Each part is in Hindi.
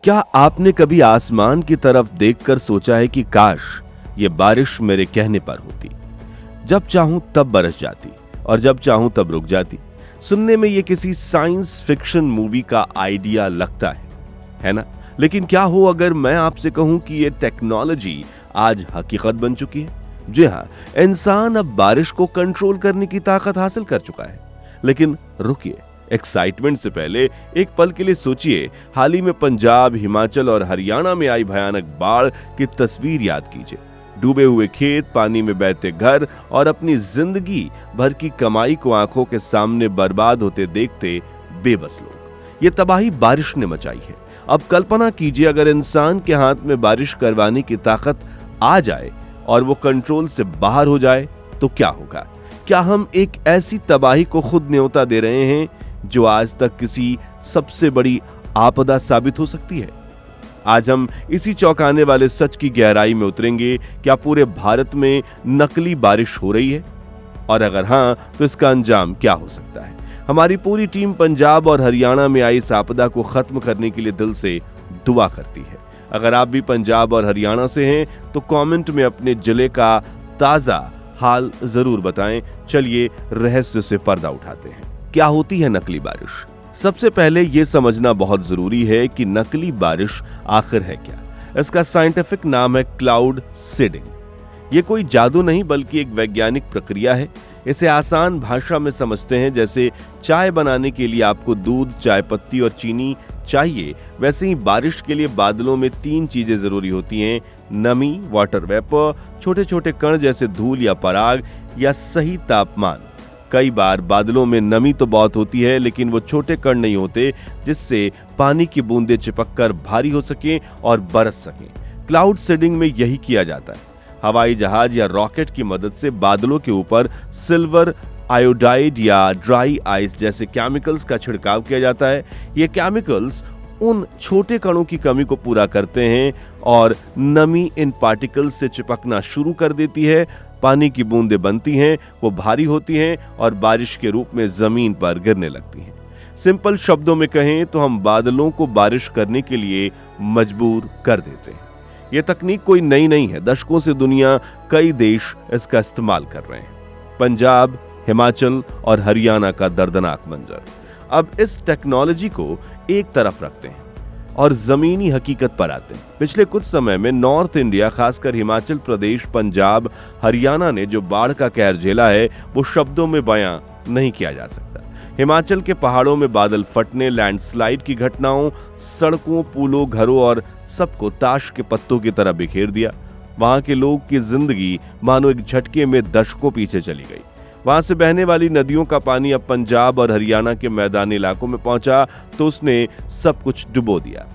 क्या आपने कभी आसमान की तरफ देखकर सोचा है कि काश ये बारिश मेरे कहने पर होती, जब चाहूं तब बरस जाती और जब चाहूं तब रुक जाती। सुनने में ये किसी साइंस फिक्शन मूवी का आइडिया लगता है ना? लेकिन क्या हो अगर मैं आपसे कहूं कि ये टेक्नोलॉजी आज हकीकत बन चुकी है। जी हां, इंसान अब बारिश को कंट्रोल करने की ताकत हासिल कर चुका है। लेकिन रुकिए, एक्साइटमेंट से पहले एक पल के लिए सोचिए, हाल ही में पंजाब, हिमाचल और हरियाणा में आई भयानक बाढ़ की तस्वीर याद कीजिए। डूबे हुए खेत, पानी में बहते घर और अपनी जिंदगी भर की कमाई को आंखों के सामने बर्बाद होते देखते बेबस लोग। ये तबाही बारिश ने मचाई है। अब कल्पना कीजिए अगर इंसान के हाथ में बारिश करवाने की ताकत आ जाए और वो कंट्रोल से बाहर हो जाए तो क्या होगा? क्या हम एक ऐसी तबाही को खुद न्योता दे रहे हैं जो आज तक किसी सबसे बड़ी आपदा साबित हो सकती है? आज हम इसी चौंकाने वाले सच की गहराई में उतरेंगे। क्या पूरे भारत में नकली बारिश हो रही है? और अगर हां, तो इसका अंजाम क्या हो सकता है? हमारी पूरी टीम पंजाब और हरियाणा में आई इस आपदा को खत्म करने के लिए दिल से दुआ करती है। अगर आप भी पंजाब और हरियाणा से हैं तो कमेंट में अपने जिले का ताजा हाल जरूर बताएं। चलिए रहस्य से पर्दा उठाते हैं। क्या होती है नकली बारिश? सबसे पहले यह समझना बहुत जरूरी है कि नकली बारिश आखिर है क्या। इसका साइंटिफिक नाम है क्लाउड सीडिंग। यह कोई जादू नहीं बल्कि एक वैज्ञानिक प्रक्रिया है। इसे आसान भाषा में समझते हैं जैसे चाय बनाने के लिए आपको दूध, चाय पत्ती और चीनी चाहिए, वैसे ही बारिश के लिए बादलों में 3 चीजें जरूरी होती हैं: नमी, वाटर वेपर, छोटे छोटे कण जैसे धूल या पराग, या सही तापमान। कई बार बादलों में नमी तो बहुत होती है लेकिन वो छोटे कण नहीं होते जिससे पानी की बूंदें चिपककर भारी हो सकें और बरस सकें। क्लाउड सीडिंग में यही किया जाता है। हवाई जहाज या रॉकेट की मदद से बादलों के ऊपर सिल्वर आयोडाइड या ड्राई आइस जैसे केमिकल्स का छिड़काव किया जाता है। ये केमिकल्स उन छोटे कणों की कमी को पूरा करते हैं और नमी इन पार्टिकल्स से चिपकना शुरू कर देती है। पानी की बूंदें बनती हैं, वो भारी होती हैं और बारिश के रूप में जमीन पर गिरने लगती हैं। सिंपल शब्दों में कहें तो हम बादलों को बारिश करने के लिए मजबूर कर देते हैं। यह तकनीक कोई नई नहीं है। दशकों से दुनिया कई देश इसका इस्तेमाल कर रहे हैं। पंजाब, हिमाचल और हरियाणा का दर्दनाक मंजर। अब इस टेक्नोलॉजी को एक तरफ रखते हैं और जमीनी हकीकत पर आते हैं। पिछले कुछ समय में नॉर्थ इंडिया, खासकर हिमाचल प्रदेश, पंजाब, हरियाणा ने जो बाढ़ का कहर झेला है वो शब्दों में बयां नहीं किया जा सकता। हिमाचल के पहाड़ों में बादल फटने, लैंडस्लाइड की घटनाओं, सड़कों, पुलों, घरों और सबको ताश के पत्तों की तरह बिखेर दिया। वहां के लोग की जिंदगी मानो एक झटके में दशकों पीछे चली गई। वहां से बहने वाली नदियों का पानी अब पंजाब और हरियाणा के मैदानी इलाकों में पहुंचा तो उसने सब कुछ डुबो दिया।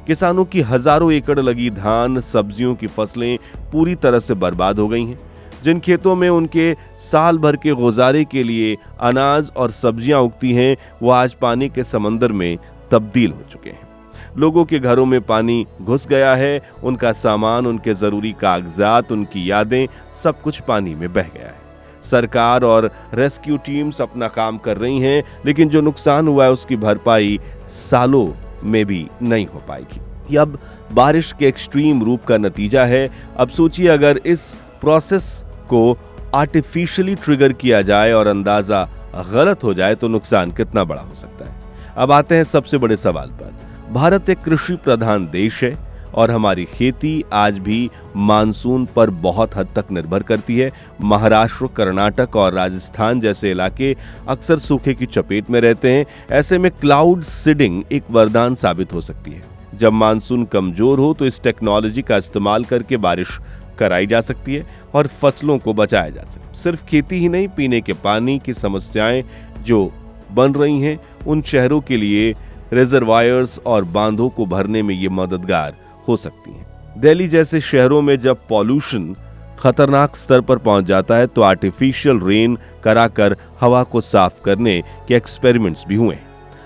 किसानों की हजारों एकड़ लगी धान, सब्जियों की फसलें पूरी तरह से बर्बाद हो गई हैं। जिन खेतों में उनके साल भर के गुजारे के लिए अनाज और सब्जियां उगती हैं, वो आज पानी के समंदर में तब्दील हो चुके हैं। लोगों के घरों में पानी घुस गया है। उनका सामान, उनके जरूरी कागजात, उनकी यादें, सब कुछ पानी में बह गया है। सरकार और रेस्क्यू टीम्स अपना काम कर रही हैं, लेकिन जो नुकसान हुआ है उसकी भरपाई सालों में भी नहीं हो पाएगी। ये अब बारिश के एक्सट्रीम रूप का नतीजा है। अब सोचिए अगर इस प्रोसेस को आर्टिफिशियली ट्रिगर किया जाए और अंदाजा गलत हो जाए तो नुकसान कितना बड़ा हो सकता है। अब आते हैं सबसे बड़े सवाल पर। भारत एक कृषि प्रधान देश है और हमारी खेती आज भी मानसून पर बहुत हद तक निर्भर करती है। महाराष्ट्र, कर्नाटक और राजस्थान जैसे इलाके अक्सर सूखे की चपेट में रहते हैं। ऐसे में क्लाउड सीडिंग एक वरदान साबित हो सकती है। जब मानसून कमजोर हो तो इस टेक्नोलॉजी का इस्तेमाल करके बारिश कराई जा सकती है और फसलों को बचाया जा सकता है। सिर्फ खेती ही नहीं, पीने के पानी की समस्याएं जो बन रही हैं, उन शहरों के लिए रिजर्वायर्स और बांधों को भरने में ये मददगार हो सकती हैं। दिल्ली जैसे शहरों में जब पॉल्यूशन खतरनाक स्तर पर पहुंच जाता है तो आर्टिफिशियल रेन कराकर हवा को साफ करने के एक्सपेरिमेंट्स भी हुए।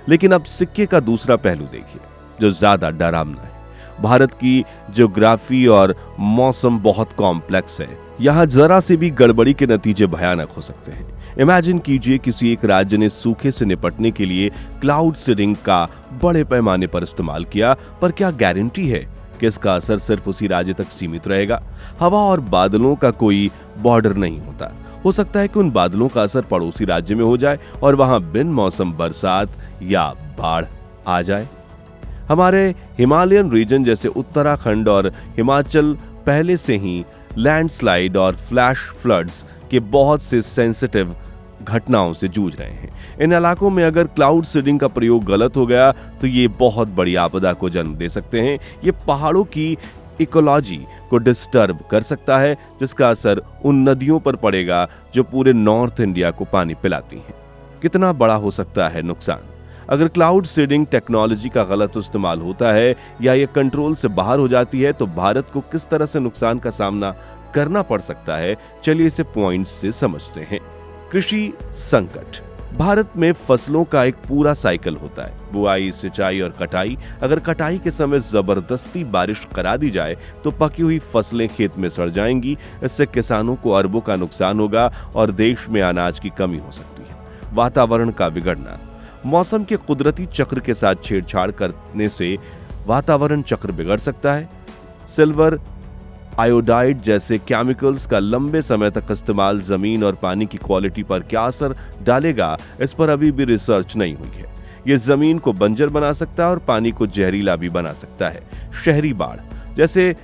लेकिन अब सिक्के का दूसरा पहलू देखिए जो ज्यादा डरावना है। भारत की ज्योग्राफी और मौसम बहुत कॉम्प्लेक्स है। यहाँ जरा से भी गड़बड़ी के नतीजे भयानक हो सकते हैं। इमेजिन कीजिए किसी एक राज्य ने सूखे से निपटने के लिए क्लाउड सीडिंग का बड़े पैमाने पर इस्तेमाल किया, पर क्या गारंटी है कि इसका असर सिर्फ उसी राज्य तक सीमित रहेगा? हवा और बादलों का कोई बॉर्डर नहीं होता। हो सकता है कि उन बादलों का असर पड़ोसी राज्य में हो जाए और वहां बिन मौसम बरसात या बाढ़ आ जाए। हमारे हिमालयन रीजन जैसे उत्तराखंड और हिमाचल पहले से ही लैंडस्लाइड और फ्लैश फ्लड्स के बहुत से सेंसिटिव घटनाओं से जूझ रहे हैं। इन इलाकों में अगर क्लाउड सीडिंग का प्रयोग गलत हो गया तो ये बहुत बड़ी आपदा को जन्म दे सकते हैं। ये पहाड़ों की इकोलॉजी को डिस्टर्ब कर सकता है, जिसका असर उन नदियों पर पड़ेगा जो पूरे नॉर्थ इंडिया को पानी पिलाती हैं। कितना बड़ा हो सकता है नुकसान अगर क्लाउड सीडिंग टेक्नोलॉजी का गलत इस्तेमाल होता है या ये कंट्रोल से बाहर हो जाती है तो भारत को किस तरह से नुकसान का सामना करना पड़ सकता है? चलिए इसे पॉइंट्स से समझते हैं। कृषि संकट। भारत में फसलों का एक पूरा साइकिल होता है, बुआई, सिंचाई और कटाई। अगर कटाई के समय जबरदस्ती बारिश करा दी जाए तो पकी हुई फसलें खेत में सड़ जाएंगी। इससे किसानों को अरबों का नुकसान होगा और देश में अनाज की कमी हो सकती है। वातावरण का बिगड़ना। मौसम के कुदरती चक्र के साथ छेड़छाड़ करने से वातावरण चक्र बिगड़ सकता है। सिल्वर आयोडाइड जैसे केमिकल्स का लंबे समय तक इस्तेमाल जमीन और पानी की क्वालिटी पर क्या असर डालेगा, इस पर अभी भी रिसर्च नहीं हुई है। ये जमीन को बंजर बना सकता है और पानी को जहरीला भी बना सकता है। शहरी बाढ़। जैसे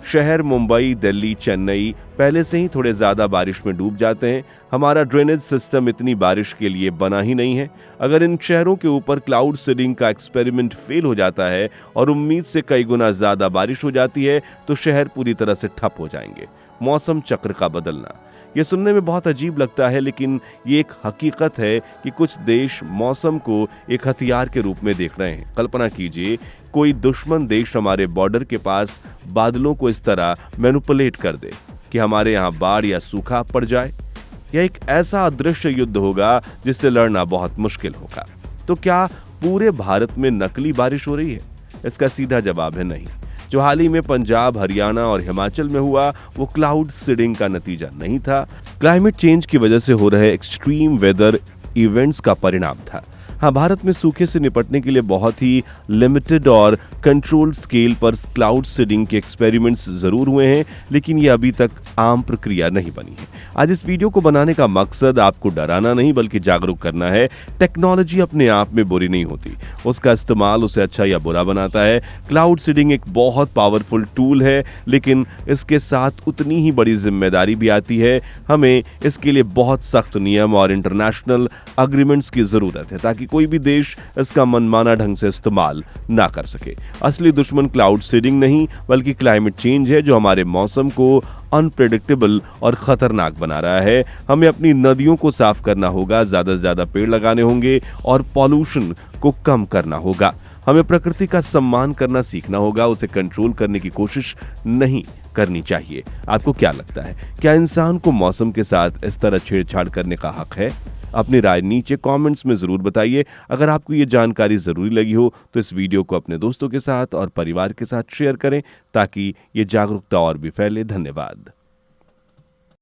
शहर मुंबई, दिल्ली, चेन्नई पहले से ही थोड़े ज्यादा बारिश में डूब जाते हैं। हमारा ड्रेनेज सिस्टम इतनी बारिश के लिए बना ही नहीं है। अगर इन शहरों के ऊपर क्लाउड सीडिंग का एक्सपेरिमेंट फेल हो जाता है और उम्मीद से कई गुना ज्यादा बारिश हो जाती है तो शहर पूरी तरह से ठप हो जाएंगे। मौसम चक्र का बदलना। ये सुनने में बहुत अजीब लगता है, लेकिन ये एक हकीकत है कि कुछ देश मौसम को एक हथियार के रूप में देख रहे हैं। कल्पना कीजिए कोई दुश्मन देश हमारे बॉर्डर के पास बादलों को इस तरह मैनिपुलेट कर दे कि हमारे यहाँ बाढ़ या सूखा पड़ जाए। यह एक ऐसा अदृश्य युद्ध होगा जिससे लड़ना बहुत मुश्किल होगा। तो क्या पूरे भारत में नकली बारिश हो रही है? इसका सीधा जवाब है नहीं। जो हाल ही में पंजाब, हरियाणा और हिमाचल में हुआ वो क्लाउड सीडिंग का नतीजा नहीं था, क्लाइमेट चेंज की वजह से हो रहे एक्सट्रीम वेदर इवेंट्स का परिणाम था। हाँ, भारत में सूखे से निपटने के लिए बहुत ही लिमिटेड और कंट्रोल्ड स्केल पर क्लाउड सीडिंग के एक्सपेरिमेंट्स जरूर हुए हैं, लेकिन ये अभी तक आम प्रक्रिया नहीं बनी है। आज इस वीडियो को बनाने का मकसद आपको डराना नहीं बल्कि जागरूक करना है। टेक्नोलॉजी अपने आप में बुरी नहीं होती, उसका इस्तेमाल उसे अच्छा या बुरा बनाता है। क्लाउड सीडिंग एक बहुत पावरफुल टूल है, लेकिन इसके साथ उतनी ही बड़ी जिम्मेदारी भी आती है। हमें इसके लिए बहुत सख्त नियम और इंटरनेशनल अग्रीमेंट्स की जरूरत है ताकि कोई भी देश इसका मनमाना ढंग से इस्तेमाल ना कर सके। असली दुश्मन क्लाउड सीडिंग नहीं बल्कि क्लाइमेट चेंज है, जो हमारे मौसम को अनप्रेडिक्टेबल और खतरनाक बना रहा है। हमें अपनी नदियों को साफ करना होगा, ज्यादा से ज्यादा पेड़ लगाने होंगे और पॉल्यूशन को कम करना होगा। हमें प्रकृति का सम्मान करना सीखना होगा, उसे कंट्रोल करने की कोशिश नहीं करनी चाहिए। आपको क्या लगता है, क्या इंसान को मौसम के साथ इस तरह छेड़छाड़ करने का हक है? अपनी राय नीचे कमेंट्स में जरूर बताइए। अगर आपको ये जानकारी जरूरी लगी हो तो इस वीडियो को अपने दोस्तों के साथ और परिवार के साथ शेयर करें ताकि ये जागरूकता और भी फैले। धन्यवाद।